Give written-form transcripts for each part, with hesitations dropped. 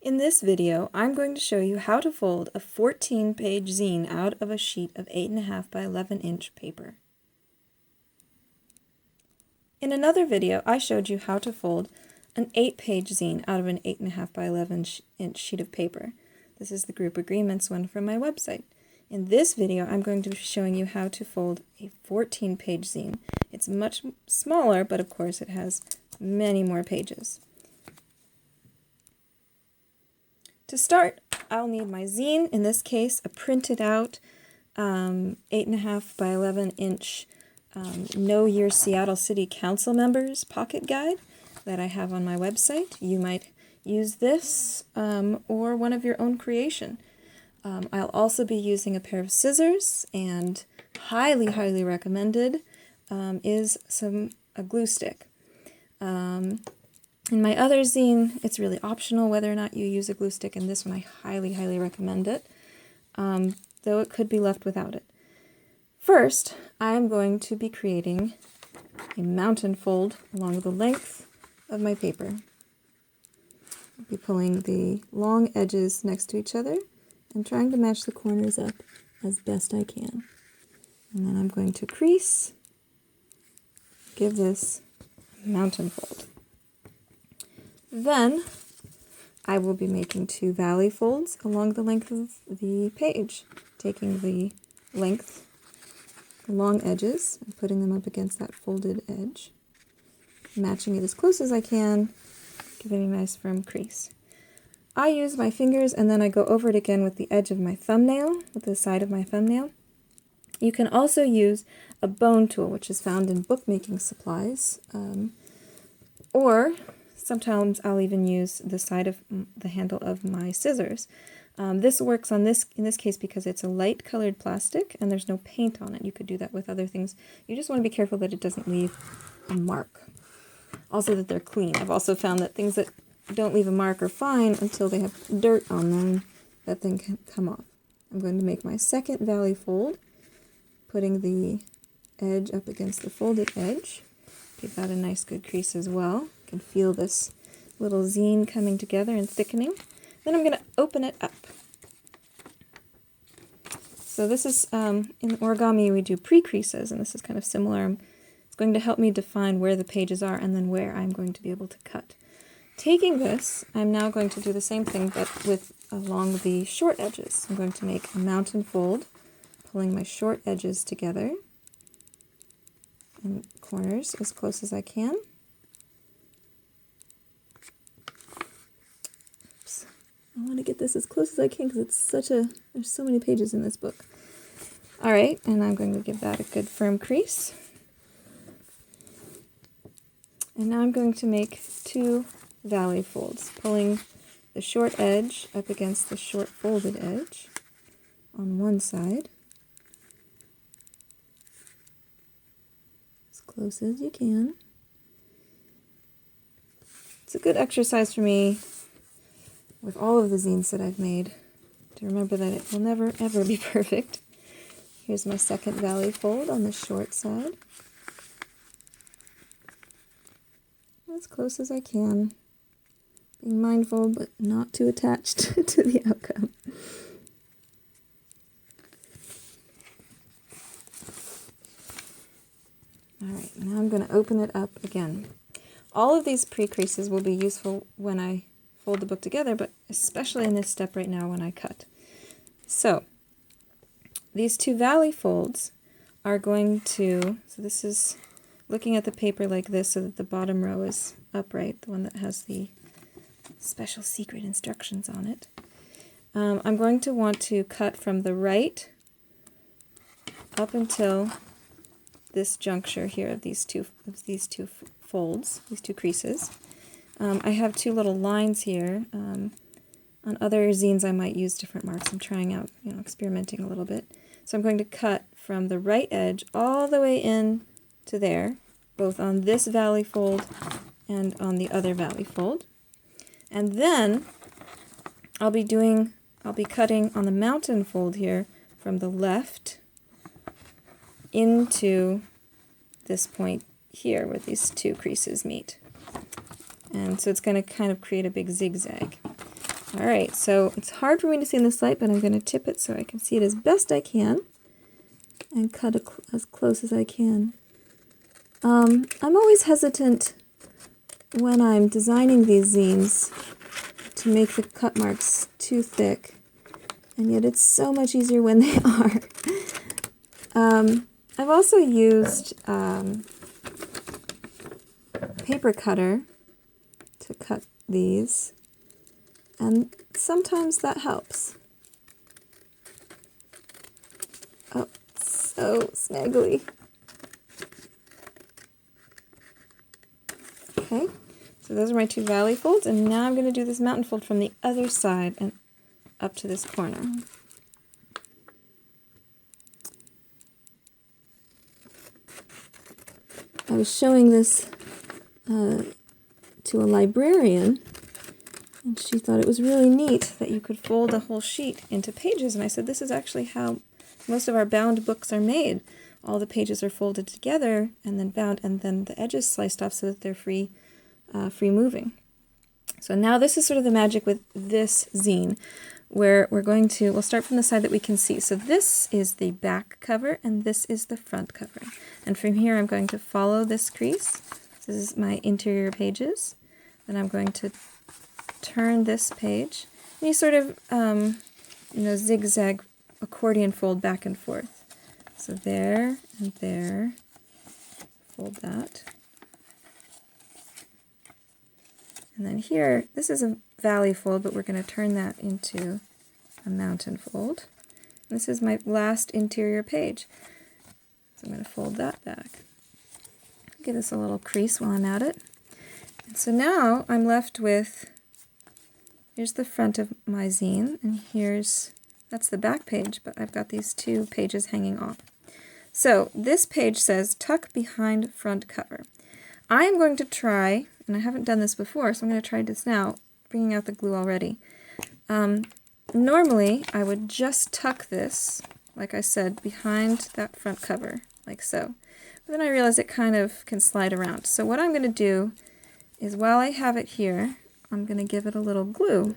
In this video, I'm going to show you how to fold a 14-page zine out of a sheet of 8.5 by 11-inch paper. In another video, I showed you how to fold an 8-page zine out of an 8.5 by 11-inch sheet of paper. This is the group agreements one from my website. In this video, I'm going to be showing you how to fold a 14-page zine. It's much smaller, but of course it has many more pages. To start, I'll need my zine, in this case a printed out 8.5 by 11-inch Know Your Seattle City Council Members pocket guide that I have on my website. You might use this or one of your own creation. I'll also be using a pair of scissors, and highly recommended is a glue stick. In my other zine, it's really optional whether or not you use a glue stick. In this one, I highly recommend it, though it could be left without it. First, I am going to be creating a mountain fold along the length of my paper. I'll be pulling the long edges next to each other and trying to match the corners up as best I can. And then I'm going to crease, give this a mountain fold. Then I will be making 2 valley folds along the length of the page, taking the length, the long edges, and putting them up against that folded edge, matching it as close as I can, giving it a nice firm crease. I use my fingers and then I go over it again with the edge of my thumbnail, with the side of my thumbnail. You can also use a bone tool, which is found in bookmaking supplies, or sometimes I'll even use the side of the handle of my scissors. This works in this case because it's a light colored plastic and there's no paint on it. You could do that with other things. You just want to be careful that it doesn't leave a mark. Also that they're clean. I've also found that things that don't leave a mark are fine until they have dirt on them. That thing can come off. I'm going to make my second valley fold, putting the edge up against the folded edge. Give that a nice good crease as well. You can feel this little zine coming together and thickening. Then I'm going to open it up. So this is, in origami we do pre-creases, and this is kind of similar. It's going to help me define where the pages are and then where I'm going to be able to cut. Taking this, I'm now going to do the same thing but along the short edges. I'm going to make a mountain fold, pulling my short edges together and corners as close as I can. Oops. I want to get this as close as I can because there's so many pages in this book. Alright, and I'm going to give that a good firm crease. And now I'm going to make 2 valley folds, pulling the short edge up against the short folded edge on one side, as close as you can. It's a good exercise for me with all of the zines that I've made to remember that it will never ever be perfect. Here's my second valley fold on the short side, as close as I can. Being mindful, but not too attached to the outcome. Alright, now I'm going to open it up again. All of these pre-creases will be useful when I fold the book together, but especially in this step right now when I cut. So, these 2 valley folds are going to, so this is looking at the paper like this so that the bottom row is upright, the one that has the special secret instructions on it. I'm going to want to cut from the right up until this juncture here of these two folds, these 2 creases. I have 2 little lines here. On other zines I might use different marks. I'm trying out, experimenting a little bit. So I'm going to cut from the right edge all the way in to there, both on this valley fold and on the other valley fold. And then I'll be cutting on the mountain fold here from the left into this point here where these 2 creases meet. And so it's going to kind of create a big zigzag. Alright, so it's hard for me to see in this light, but I'm going to tip it so I can see it as best I can and cut as close as I can. I'm always hesitant when I'm designing these zines to make the cut marks too thick, and yet it's so much easier when they are. I've also used paper cutter to cut these, and sometimes that helps. Oh, so snaggly. Okay, so those are my 2 valley folds, and now I'm going to do this mountain fold from the other side and up to this corner. I was showing this to a librarian, and she thought it was really neat that you could fold a whole sheet into pages, and I said this is actually how most of our bound books are made. All the pages are folded together and then bound, and then the edges sliced off so that they're free moving. So now this is sort of the magic with this zine, where we'll start from the side that we can see. So this is the back cover and this is the front cover. And from here I'm going to follow this crease. This is my interior pages. Then I'm going to turn this page. And you sort of, zigzag accordion fold back and forth. So there and there, fold that. And then here, this is a valley fold, but we're going to turn that into a mountain fold. And this is my last interior page. So I'm going to fold that back. Give this a little crease while I'm at it. And so now I'm left with, here's the front of my zine, and that's the back page, but I've got these 2 pages hanging off. So this page says tuck behind front cover. I am going to try, and I haven't done this before, so I'm going to try this now, bringing out the glue already. Normally, I would just tuck this, like I said, behind that front cover, like so. But then I realized it kind of can slide around. So what I'm going to do is, while I have it here, I'm going to give it a little glue,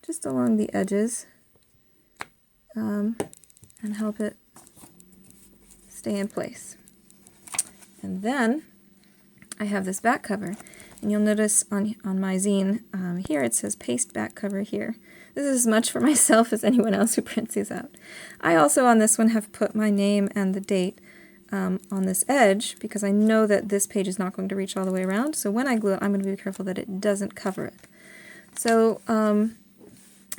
just along the edges, and help it stay in place. And then I have this back cover, and you'll notice on my zine here it says paste back cover here. This is as much for myself as anyone else who prints these out. I also on this one have put my name and the date on this edge because I know that this page is not going to reach all the way around, so when I glue it I'm going to be careful that it doesn't cover it. So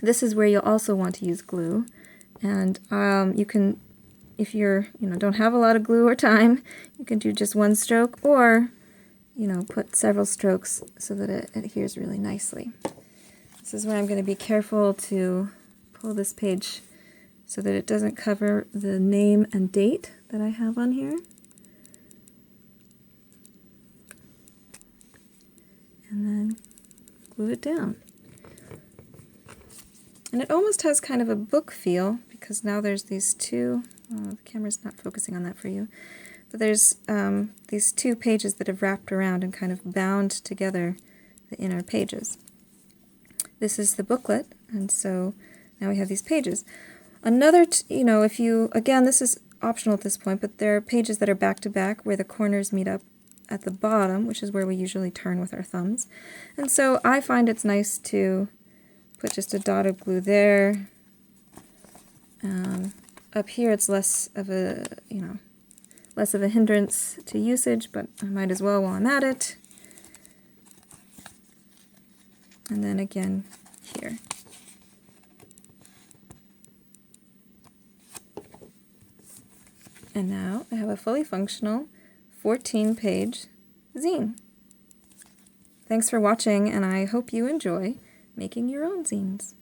this is where you'll also want to use glue, and you can, if you're don't have a lot of glue or time, you can do just 1 stroke, or put several strokes so that it adheres really nicely. This is where I'm going to be careful to pull this page so that it doesn't cover the name and date that I have on here. And then glue it down. And it almost has kind of a book feel, because now there's these 2, the camera's not focusing on that for you, but there's these 2 pages that have wrapped around and kind of bound together the inner pages. This is the booklet, and so now we have these pages. Another, if you, again, this is optional at this point, but there are pages that are back to back where the corners meet up at the bottom, which is where we usually turn with our thumbs. And so I find it's nice to put just a dot of glue there. Up here it's less of a hindrance to usage, but I might as well while I'm at it. And then again here. And now I have a fully functional 14-page zine. Thanks for watching, and I hope you enjoy making your own zines.